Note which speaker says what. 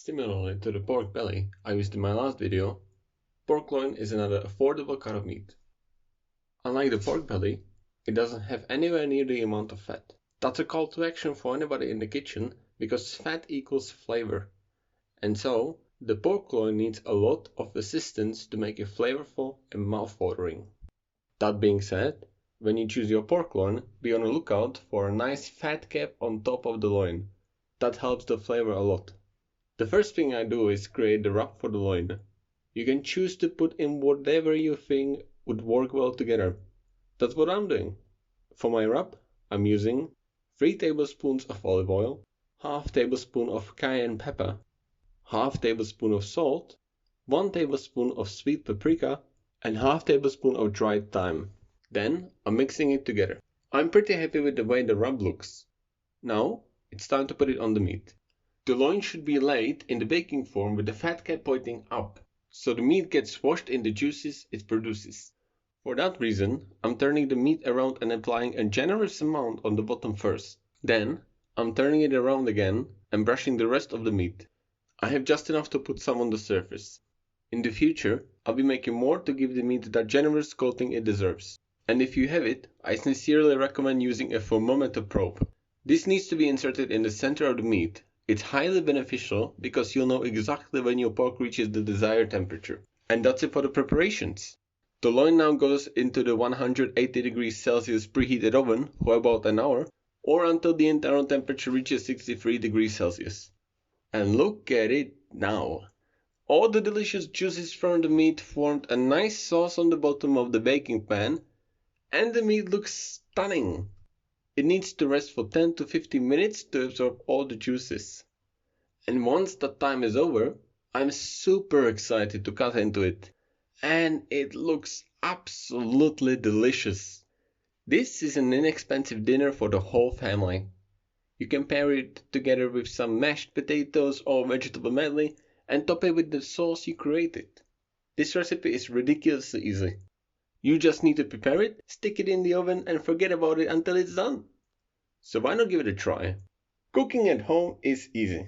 Speaker 1: Similarly to the pork belly I used in my last video, pork loin is another affordable cut of meat. Unlike the pork belly, it doesn't have anywhere near the amount of fat. That's a call to action for anybody in the kitchen because fat equals flavor. And so, the pork loin needs a lot of assistance to make it flavorful and mouth-watering. That being said, when you choose your pork loin, be on the lookout for a nice fat cap on top of the loin. That helps the flavor a lot. The first thing I do is create the wrap for the loin. You can choose to put in whatever you think would work well together. That's what I'm doing. For my wrap, I'm using 3 tablespoons of olive oil, half tablespoon of cayenne pepper, half tablespoon of salt, 1 tablespoon of sweet paprika, and half tablespoon of dried thyme. Then I'm mixing it together. I'm pretty happy with the way the wrap looks. Now it's time to put it on the meat. The loin should be laid in the baking form with the fat cap pointing up, so the meat gets washed in the juices it produces. For that reason, I'm turning the meat around and applying a generous amount on the bottom first. Then, I'm turning it around again and brushing the rest of the meat. I have just enough to put some on the surface. In the future, I'll be making more to give the meat that generous coating it deserves. And if you have it, I sincerely recommend using a thermometer probe. This needs to be inserted in the center of the meat. It's highly beneficial because you'll know exactly when your pork reaches the desired temperature. And that's it for the preparations. The loin now goes into the 180 degrees Celsius preheated oven for about an hour, or until the internal temperature reaches 63 degrees Celsius. And look at it now! All the delicious juices from the meat formed a nice sauce on the bottom of the baking pan, and the meat looks stunning! It needs to rest for 10 to 15 minutes to absorb all the juices. And once that time is over, I'm super excited to cut into it. And it looks absolutely delicious. This is an inexpensive dinner for the whole family. You can pair it together with some mashed potatoes or vegetable medley and top it with the sauce you created. This recipe is ridiculously easy. You just need to prepare it, stick it in the oven and forget about it until it's done. So why not give it a try? Cooking at home is easy.